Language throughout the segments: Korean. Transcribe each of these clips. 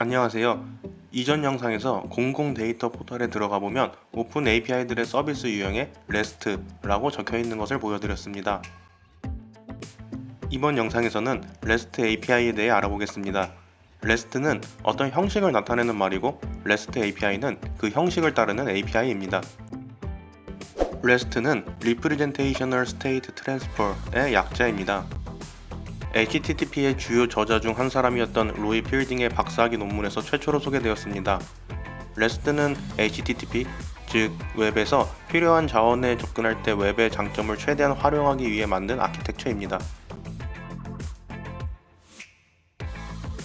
안녕하세요. 이전 영상에서 공공 데이터 포털에 들어가 보면 오픈 API들의 서비스 유형에 REST라고 적혀 있는 것을 보여드렸습니다. 이번 영상에서는 REST API에 대해 알아보겠습니다. REST는 어떤 형식을 나타내는 말이고 REST API는 그 형식을 따르는 API입니다. REST는 Representational State Transfer의 약자입니다. HTTP의 주요 저자 중 한 사람이었던 로이 필딩의 박사학위 논문에서 최초로 소개되었습니다. REST는 HTTP, 즉 웹에서 필요한 자원에 접근할 때 웹의 장점을 최대한 활용하기 위해 만든 아키텍처입니다.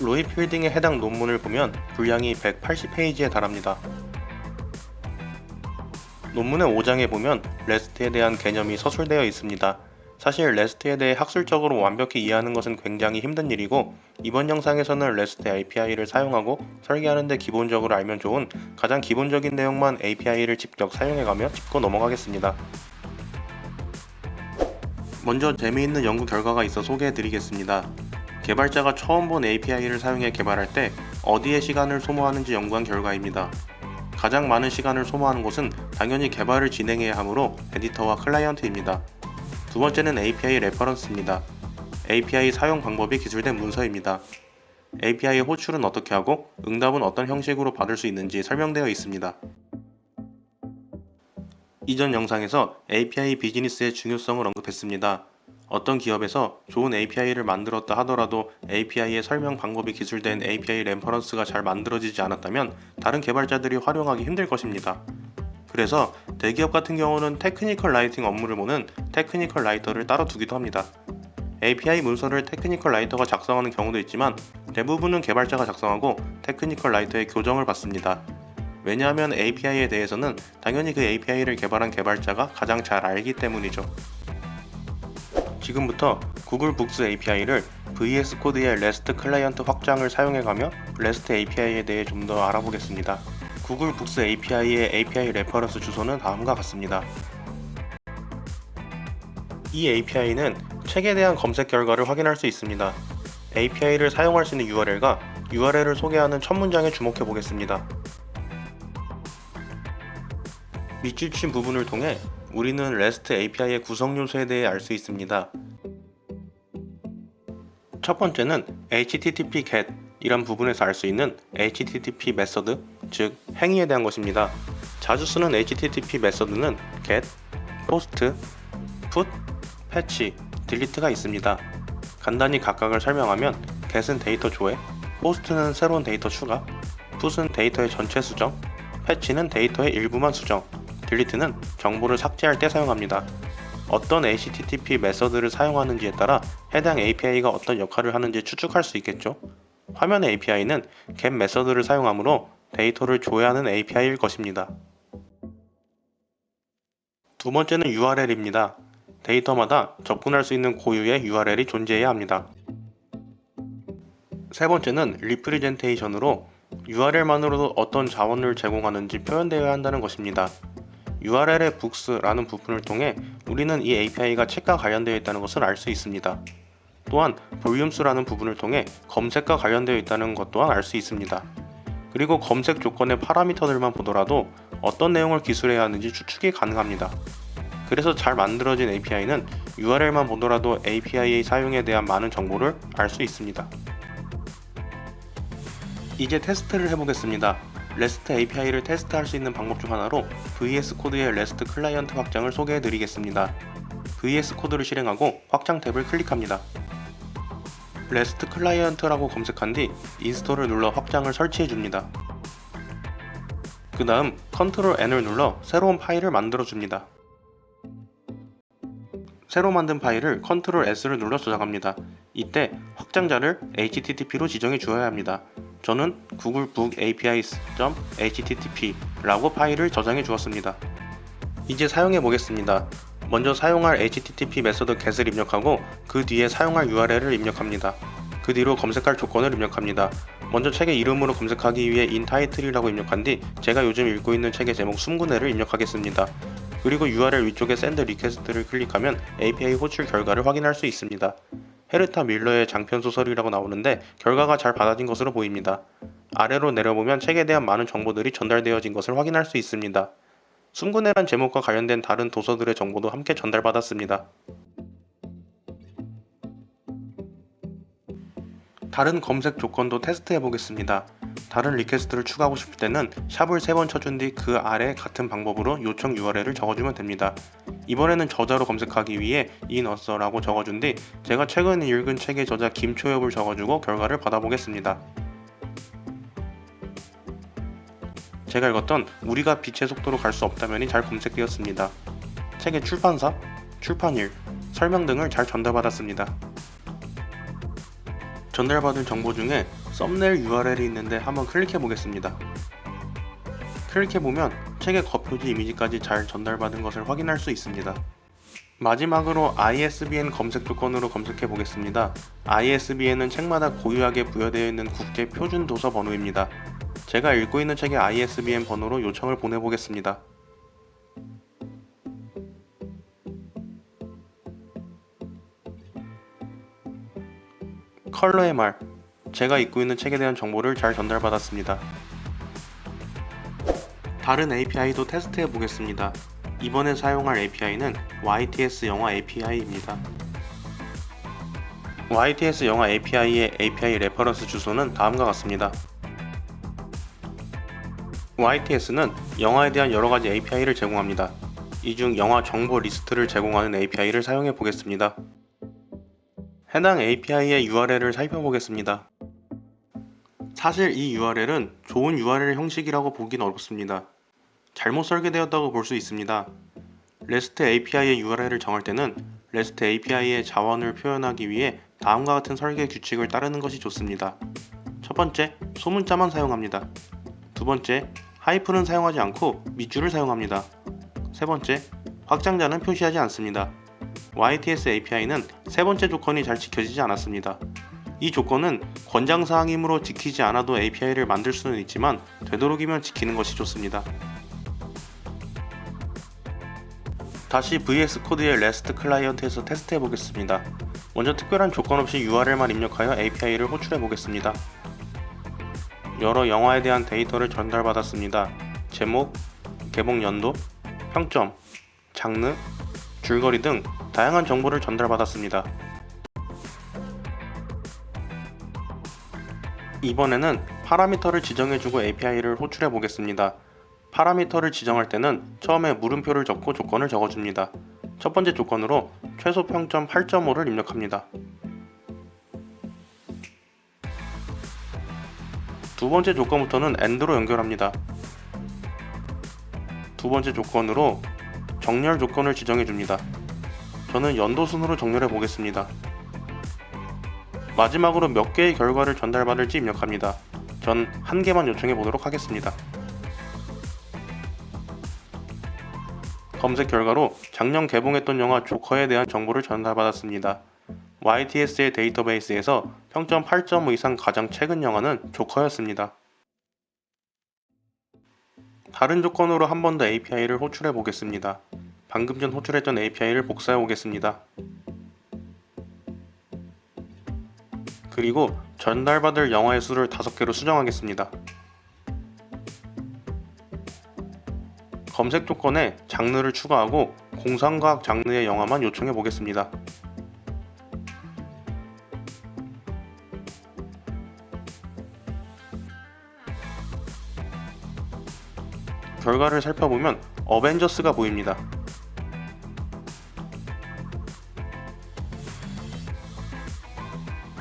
로이 필딩의 해당 논문을 보면 분량이 180페이지에 달합니다. 논문의 5장에 보면 REST에 대한 개념이 서술되어 있습니다. 사실 REST에 대해 학술적으로 완벽히 이해하는 것은 굉장히 힘든 일이고 이번 영상에서는 REST API를 사용하고 설계하는 데 기본적으로 알면 좋은 가장 기본적인 내용만 API를 직접 사용해가며 짚고 넘어가겠습니다. 먼저 재미있는 연구 결과가 있어 소개해드리겠습니다. 개발자가 처음 본 API를 사용해 개발할 때 어디에 시간을 소모하는지 연구한 결과입니다. 가장 많은 시간을 소모하는 곳은 당연히 개발을 진행해야 하므로 에디터와 클라이언트입니다. 두 번째는 API 레퍼런스입니다. API 사용 방법이 기술된 문서입니다. API 호출은 어떻게 하고 응답은 어떤 형식으로 받을 수 있는지 설명되어 있습니다. 이전 영상에서 API 비즈니스의 중요성을 언급했습니다. 어떤 기업에서 좋은 API를 만들었다 하더라도 API의 설명 방법이 기술된 API 레퍼런스가 잘 만들어지지 않았다면 다른 개발자들이 활용하기 힘들 것입니다. 그래서 대기업 같은 경우는 테크니컬 라이팅 업무를 보는 테크니컬 라이터를 따로 두기도 합니다. API 문서를 테크니컬 라이터가 작성하는 경우도 있지만 대부분은 개발자가 작성하고 테크니컬 라이터의 교정을 받습니다. 왜냐하면 API에 대해서는 당연히 그 API를 개발한 개발자가 가장 잘 알기 때문이죠. 지금부터 구글 북스 API를 VS 코드의 REST 클라이언트 확장을 사용해가며 REST API에 대해 좀 더 알아보겠습니다. 구글 북스 API의 API 레퍼런스 주소는 다음과 같습니다. 이 API는 책에 대한 검색 결과를 확인할 수 있습니다. API를 사용할 수 있는 URL과 URL을 소개하는 첫 문장에 주목해 보겠습니다. 밑줄 친 부분을 통해 우리는 REST API의 구성 요소에 대해 알 수 있습니다. 첫 번째는 HTTP GET 이란 부분에서 알 수 있는 HTTP 메서드, 즉 행위에 대한 것입니다. 자주 쓰는 HTTP 메서드는 GET, POST, PUT, PATCH, DELETE가 있습니다. 간단히 각각을 설명하면 GET은 데이터 조회, POST는 새로운 데이터 추가, PUT은 데이터의 전체 수정, PATCH는 데이터의 일부만 수정, DELETE는 정보를 삭제할 때 사용합니다. 어떤 HTTP 메서드를 사용하는지에 따라 해당 API가 어떤 역할을 하는지 추측할 수 있겠죠. 화면 API는 get 메서드를 사용하므로 데이터를 조회하는 API일 것입니다. 두 번째는 URL입니다. 데이터마다 접근할 수 있는 고유의 URL이 존재해야 합니다. 세 번째는 Representation으로 URL만으로도 어떤 자원을 제공하는지 표현되어야 한다는 것입니다. URL의 books라는 부분을 통해 우리는 이 API가 책과 관련되어 있다는 것을 알 수 있습니다. 또한 volumes라는 부분을 통해 검색과 관련되어 있다는 것 또한 알 수 있습니다. 그리고 검색 조건의 파라미터들만 보더라도 어떤 내용을 기술해야 하는지 추측이 가능합니다. 그래서 잘 만들어진 API는 URL만 보더라도 API의 사용에 대한 많은 정보를 알 수 있습니다. 이제 테스트를 해보겠습니다. REST API를 테스트할 수 있는 방법 중 하나로 VS 코드의 REST 클라이언트 확장을 소개해드리겠습니다. VS 코드를 실행하고 확장 탭을 클릭합니다. REST 클라이언트라고 검색한 뒤 인스톨을 눌러 확장을 설치해줍니다. 그 다음 Ctrl N을 눌러 새로운 파일을 만들어줍니다. 새로 만든 파일을 Ctrl S를 눌러 저장합니다. 이때 확장자를 HTTP로 지정해 주어야 합니다. 저는 Google Book APIs.htttp라고 파일을 저장해 주었습니다. 이제 사용해 보겠습니다. 먼저 사용할 HTTP 메서드 get을 입력하고 그 뒤에 사용할 URL을 입력합니다. 그 뒤로 검색할 조건을 입력합니다. 먼저 책의 이름으로 검색하기 위해 인타이틀이라고 입력한 뒤 제가 요즘 읽고 있는 책의 제목 숨구네를 입력하겠습니다. 그리고 URL 위쪽에 샌드 리퀘스트를 클릭하면 API 호출 결과를 확인할 수 있습니다. 헤르타 밀러의 장편 소설이라고 나오는데 결과가 잘 받아진 것으로 보입니다. 아래로 내려보면 책에 대한 많은 정보들이 전달되어진 것을 확인할 수 있습니다. 숨구내란 제목과 관련된 다른 도서들의 정보도 함께 전달받았습니다. 다른 검색 조건도 테스트해 보겠습니다. 다른 리퀘스트를 추가하고 싶을 때는 샵을 3번 쳐준 뒤 그 아래 같은 방법으로 요청 URL을 적어주면 됩니다. 이번에는 저자로 검색하기 위해 인어서라고 적어준 뒤 제가 최근에 읽은 책의 저자 김초엽을 적어주고 결과를 받아보겠습니다. 제가 읽었던 우리가 빛의 속도로 갈 수 없다면이 잘 검색되었습니다. 책의 출판사, 출판일, 설명 등을 잘 전달받았습니다. 전달받은 정보 중에 썸네일 URL이 있는데 한번 클릭해 보겠습니다. 클릭해 보면 책의 겉표지 이미지까지 잘 전달받은 것을 확인할 수 있습니다. 마지막으로 ISBN 검색 조건으로 검색해 보겠습니다. ISBN은 책마다 고유하게 부여되어 있는 국제 표준 도서 번호입니다. 제가 읽고 있는 책의 ISBN 번호로 요청을 보내보겠습니다. 컬러의 말, 제가 읽고 있는 책에 대한 정보를 잘 전달받았습니다. 다른 API도 테스트해 보겠습니다. 이번에 사용할 API는 YTS 영화 API입니다. YTS 영화 API의 API 레퍼런스 주소는 다음과 같습니다. YTS는 영화에 대한 여러가지 API를 제공합니다. 이 중 영화 정보 리스트를 제공하는 API를 사용해 보겠습니다. 해당 API의 URL을 살펴보겠습니다. 사실 이 URL은 좋은 URL 형식이라고 보긴 어렵습니다. 잘못 설계되었다고 볼 수 있습니다. REST API의 URL을 정할 때는 REST API의 자원을 표현하기 위해 다음과 같은 설계 규칙을 따르는 것이 좋습니다. 첫 번째, 소문자만 사용합니다. 두 번째, 하이픈은 사용하지 않고 밑줄을 사용합니다. 세 번째, 확장자는 표시하지 않습니다. YTS API는 세 번째 조건이 잘 지켜지지 않았습니다. 이 조건은 권장사항이므로 지키지 않아도 API를 만들 수는 있지만 되도록이면 지키는 것이 좋습니다. 다시 VS 코드의 REST 클라이언트에서 테스트해 보겠습니다. 먼저 특별한 조건 없이 URL만 입력하여 API를 호출해 보겠습니다. 여러 영화에 대한 데이터를 전달받았습니다. 제목, 개봉 연도, 평점, 장르, 줄거리 등 다양한 정보를 전달받았습니다. 이번에는 파라미터를 지정해주고 API를 호출해 보겠습니다. 파라미터를 지정할 때는 처음에 물음표를 적고 조건을 적어줍니다. 첫 번째 조건으로 최소 평점 8.5를 입력합니다. 두 번째 조건부터는 AND로 연결합니다. 두 번째 조건으로 정렬 조건을 지정해 줍니다. 저는 연도 순으로 정렬해 보겠습니다. 마지막으로 몇 개의 결과를 전달받을지 입력합니다. 전 한 개만 요청해 보도록 하겠습니다. 검색 결과로 작년 개봉했던 영화 조커에 대한 정보를 전달받았습니다. YTS의 데이터베이스에서 평점 8.5 이상 가장 최근 영화는 조커였습니다. 다른 조건으로 한 번 더 API를 호출해 보겠습니다. 방금 전 호출했던 API를 복사해 오겠습니다. 그리고 전달받을 영화의 수를 5개로 수정하겠습니다. 검색 조건에 장르를 추가하고 공상과학 장르의 영화만 요청해 보겠습니다. 결과를 살펴보면 어벤져스가 보입니다.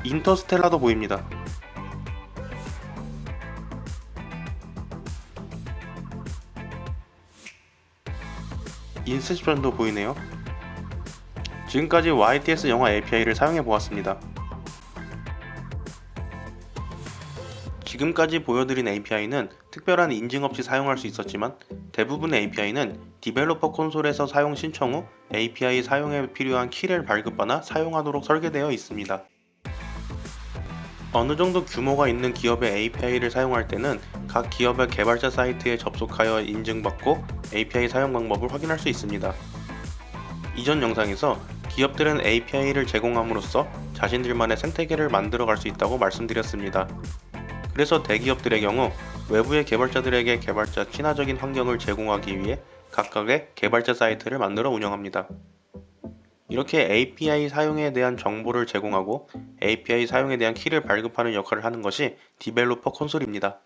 인터스텔라도 보입니다. 인셉션도 보이네요. 지금까지 YTS 영화 API를 사용해 보았습니다. 지금까지 보여드린 API는 특별한 인증 없이 사용할 수 있었지만 대부분의 API는 디벨로퍼 콘솔에서 사용 신청 후 API 사용에 필요한 키를 발급받아 사용하도록 설계되어 있습니다. 어느 정도 규모가 있는 기업의 API를 사용할 때는 각 기업의 개발자 사이트에 접속하여 인증받고 API 사용 방법을 확인할 수 있습니다. 이전 영상에서 기업들은 API를 제공함으로써 자신들만의 생태계를 만들어갈 수 있다고 말씀드렸습니다. 그래서 대기업들의 경우 외부의 개발자들에게 개발자 친화적인 환경을 제공하기 위해 각각의 개발자 사이트를 만들어 운영합니다. 이렇게 API 사용에 대한 정보를 제공하고 API 사용에 대한 키를 발급하는 역할을 하는 것이 디벨로퍼 콘솔입니다.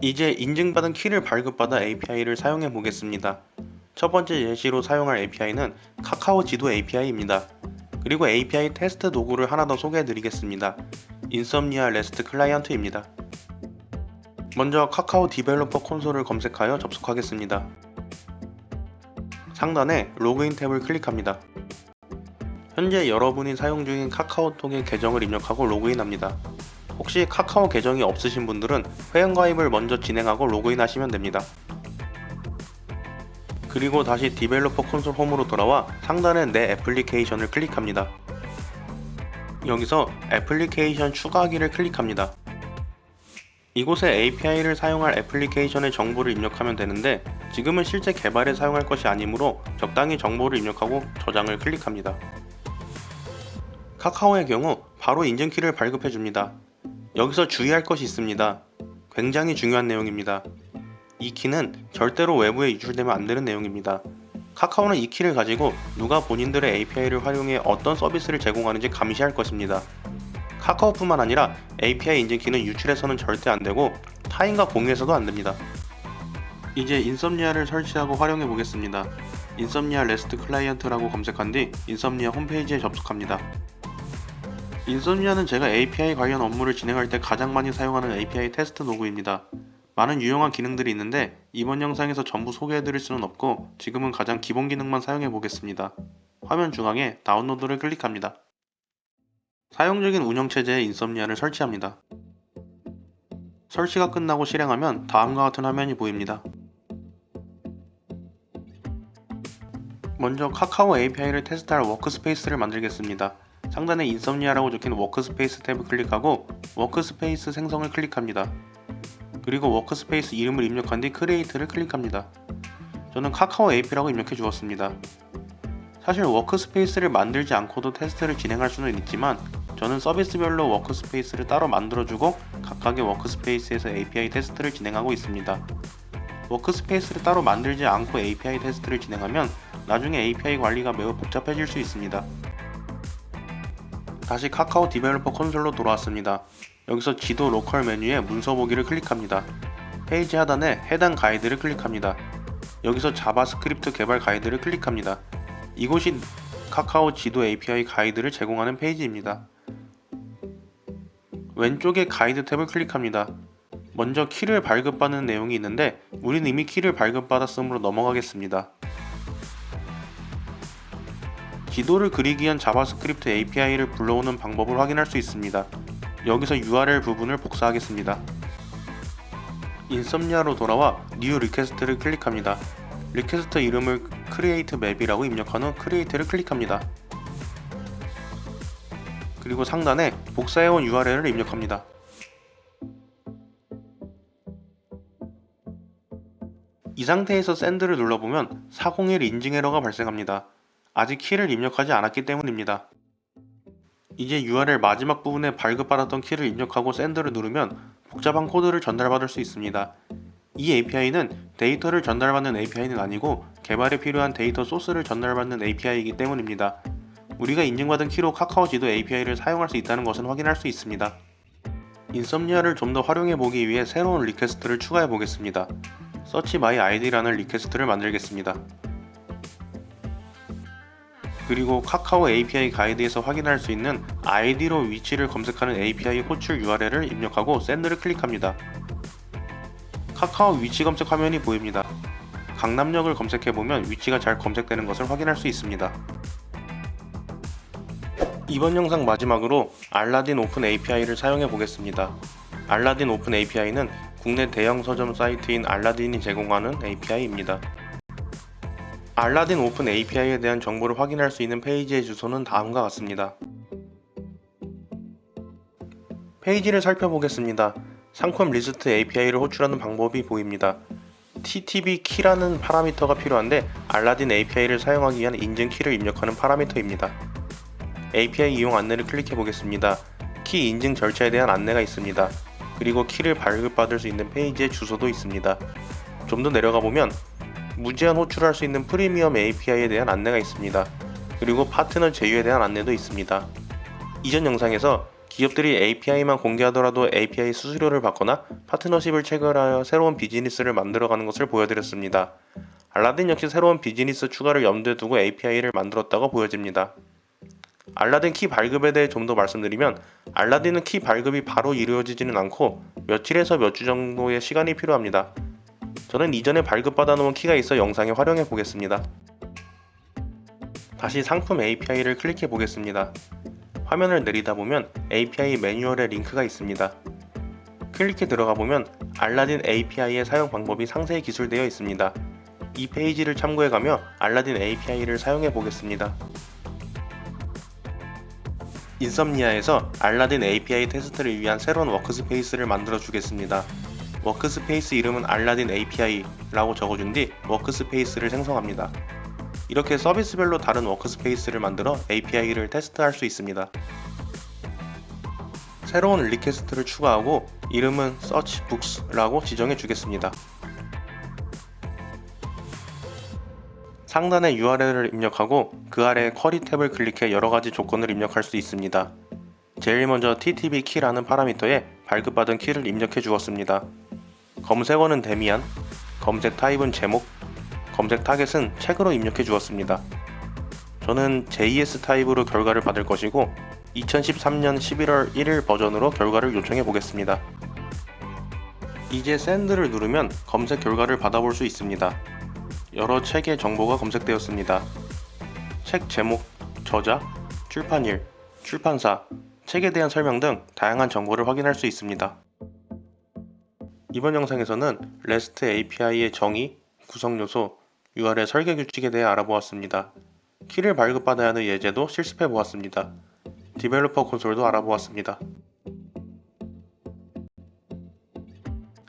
이제 인증받은 키를 발급받아 API를 사용해 보겠습니다. 첫 번째 예시로 사용할 API는 카카오 지도 API입니다. 그리고 API 테스트 도구를 하나 더 소개해 드리겠습니다. 인썸니아 레스트 클라이언트입니다. 먼저 카카오 디벨로퍼 콘솔을 검색하여 접속하겠습니다. 상단에 로그인 탭을 클릭합니다. 현재 여러분이 사용 중인 카카오톡의 계정을 입력하고 로그인합니다. 혹시 카카오 계정이 없으신 분들은 회원가입을 먼저 진행하고 로그인하시면 됩니다. 그리고 다시 디벨로퍼 콘솔 홈으로 돌아와 상단의 내 애플리케이션을 클릭합니다. 여기서 애플리케이션 추가하기를 클릭합니다. 이곳에 API를 사용할 애플리케이션의 정보를 입력하면 되는데 지금은 실제 개발에 사용할 것이 아니므로 적당히 정보를 입력하고 저장을 클릭합니다. 카카오의 경우 바로 인증키를 발급해줍니다. 여기서 주의할 것이 있습니다. 굉장히 중요한 내용입니다. 이 키는 절대로 외부에 유출되면 안 되는 내용입니다. 카카오는 이 키를 가지고 누가 본인들의 API를 활용해 어떤 서비스를 제공하는지 감시할 것입니다. 카카오뿐만 아니라 API 인증키는 유출해서는 절대 안되고 타인과 공유해서도 안됩니다. 이제 인썸니아를 설치하고 활용해 보겠습니다. 인썸니아 레스트 클라이언트라고 검색한 뒤 인썸니아 홈페이지에 접속합니다. 인썸니아는 제가 API 관련 업무를 진행할 때 가장 많이 사용하는 API 테스트 도구입니다. 많은 유용한 기능들이 있는데 이번 영상에서 전부 소개해드릴 수는 없고 지금은 가장 기본 기능만 사용해 보겠습니다. 화면 중앙에 다운로드를 클릭합니다. 사용적인 운영체제의 인썸니아를 설치합니다. 설치가 끝나고 실행하면 다음과 같은 화면이 보입니다. 먼저 카카오 API를 테스트할 워크스페이스를 만들겠습니다. 상단에 인썸니아라고 적힌 워크스페이스 탭을 클릭하고 워크스페이스 생성을 클릭합니다. 그리고 워크스페이스 이름을 입력한 뒤 크리에이트를 클릭합니다. 저는 카카오 AP라고 입력해 주었습니다. 사실 워크스페이스를 만들지 않고도 테스트를 진행할 수는 있지만 저는 서비스별로 워크스페이스를 따로 만들어주고 각각의 워크스페이스에서 API 테스트를 진행하고 있습니다. 워크스페이스를 따로 만들지 않고 API 테스트를 진행하면 나중에 API 관리가 매우 복잡해질 수 있습니다. 다시 카카오 디벨로퍼 콘솔로 돌아왔습니다. 여기서 지도 로컬 메뉴에 문서 보기를 클릭합니다. 페이지 하단에 해당 가이드를 클릭합니다. 여기서 자바스크립트 개발 가이드를 클릭합니다. 이곳이 카카오 지도 API 가이드를 제공하는 페이지입니다. 왼쪽에 가이드 탭을 클릭합니다. 먼저 키를 발급받는 내용이 있는데 우린 이미 키를 발급받았으므로 넘어가겠습니다. 지도를 그리기 위한 자바스크립트 API를 불러오는 방법을 확인할 수 있습니다. 여기서 URL 부분을 복사하겠습니다. 인썸니아로 돌아와 New Request를 클릭합니다. 리퀘스트 이름을 Create Map이라고 입력한 후 Create를 클릭합니다. 그리고 상단에 복사해온 URL을 입력합니다. 이 상태에서 샌드를 눌러보면 401 인증 에러가 발생합니다. 아직 키를 입력하지 않았기 때문입니다. 이제 URL 마지막 부분에 발급받았던 키를 입력하고 샌드를 누르면 복잡한 코드를 전달받을 수 있습니다. 이 API는 데이터를 전달받는 API는 아니고 개발에 필요한 데이터 소스를 전달받는 API이기 때문입니다. 우리가 인증받은 키로 카카오 지도 API를 사용할 수 있다는 것은 확인할 수 있습니다. 인썸니아를 좀 더 활용해 보기 위해 새로운 리퀘스트를 추가해 보겠습니다. Search by ID라는 리퀘스트를 만들겠습니다. 그리고 카카오 API 가이드에서 확인할 수 있는 ID로 위치를 검색하는 API 호출 URL을 입력하고 샌드를 클릭합니다. 카카오 위치 검색 화면이 보입니다. 강남역을 검색해보면 위치가 잘 검색되는 것을 확인할 수 있습니다. 이번 영상 마지막으로 알라딘 오픈 API를 사용해 보겠습니다. 알라딘 오픈 API는 국내 대형 서점 사이트인 알라딘이 제공하는 API입니다. 알라딘 오픈 API에 대한 정보를 확인할 수 있는 페이지의 주소는 다음과 같습니다. 페이지를 살펴보겠습니다. 상품 리스트 API를 호출하는 방법이 보입니다. TTB 키라는 파라미터가 필요한데 알라딘 API를 사용하기 위한 인증 키를 입력하는 파라미터입니다. API 이용 안내를 클릭해 보겠습니다. 키 인증 절차에 대한 안내가 있습니다. 그리고 키를 발급받을 수 있는 페이지의 주소도 있습니다. 좀 더 내려가 보면 무제한 호출할 수 있는 프리미엄 API에 대한 안내가 있습니다. 그리고 파트너 제휴에 대한 안내도 있습니다. 이전 영상에서 기업들이 API만 공개하더라도 API 수수료를 받거나 파트너십을 체결하여 새로운 비즈니스를 만들어가는 것을 보여드렸습니다. 알라딘 역시 새로운 비즈니스 추가를 염두에 두고 API를 만들었다고 보여집니다. 알라딘 키 발급에 대해 좀 더 말씀드리면, 알라딘은 키 발급이 바로 이루어지지는 않고 며칠에서 몇 주 정도의 시간이 필요합니다. 저는 이전에 발급받아 놓은 키가 있어 영상에 활용해 보겠습니다. 다시 상품 API를 클릭해 보겠습니다. 화면을 내리다 보면 API 매뉴얼의 링크가 있습니다. 클릭해 들어가 보면 알라딘 API의 사용 방법이 상세히 기술되어 있습니다. 이 페이지를 참고해 가며 알라딘 API를 사용해 보겠습니다. 인썸니아에서 알라딘 API 테스트를 위한 새로운 워크스페이스를 만들어 주겠습니다. 워크스페이스 이름은 알라딘 API라고 적어준 뒤 워크스페이스를 생성합니다. 이렇게 서비스별로 다른 워크스페이스를 만들어 API를 테스트할 수 있습니다. 새로운 리퀘스트를 추가하고 이름은 Search Books라고 지정해 주겠습니다. 상단에 URL을 입력하고 그 아래 쿼리 탭을 클릭해 여러가지 조건을 입력할 수 있습니다. 제일 먼저 TTB 키라는 파라미터에 발급받은 키를 입력해 주었습니다. 검색어는 데미안, 검색 타입은 제목, 검색 타겟은 책으로 입력해 주었습니다. 저는 JS 타입으로 결과를 받을 것이고 2013년 11월 1일 버전으로 결과를 요청해 보겠습니다. 이제 샌드를 누르면 검색 결과를 받아볼 수 있습니다. 여러 책의 정보가 검색되었습니다. 책 제목, 저자, 출판일, 출판사, 책에 대한 설명 등 다양한 정보를 확인할 수 있습니다. 이번 영상에서는 REST API의 정의, 구성 요소, URL 설계 규칙에 대해 알아보았습니다. 키를 발급받아야 하는 예제도 실습해 보았습니다. 디벨로퍼 콘솔도 알아보았습니다.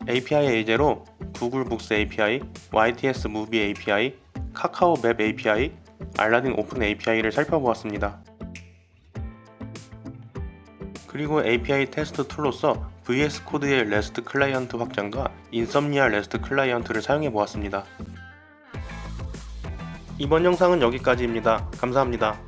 API 예제로 구글 북스 API, YTS 무비 API, 카카오 맵 API, 알라딘 오픈 API를 살펴보았습니다. 그리고 API 테스트 툴로서 VS 코드의 REST 클라이언트 확장과 인썸니아 REST 클라이언트를 사용해 보았습니다. 이번 영상은 여기까지입니다. 감사합니다.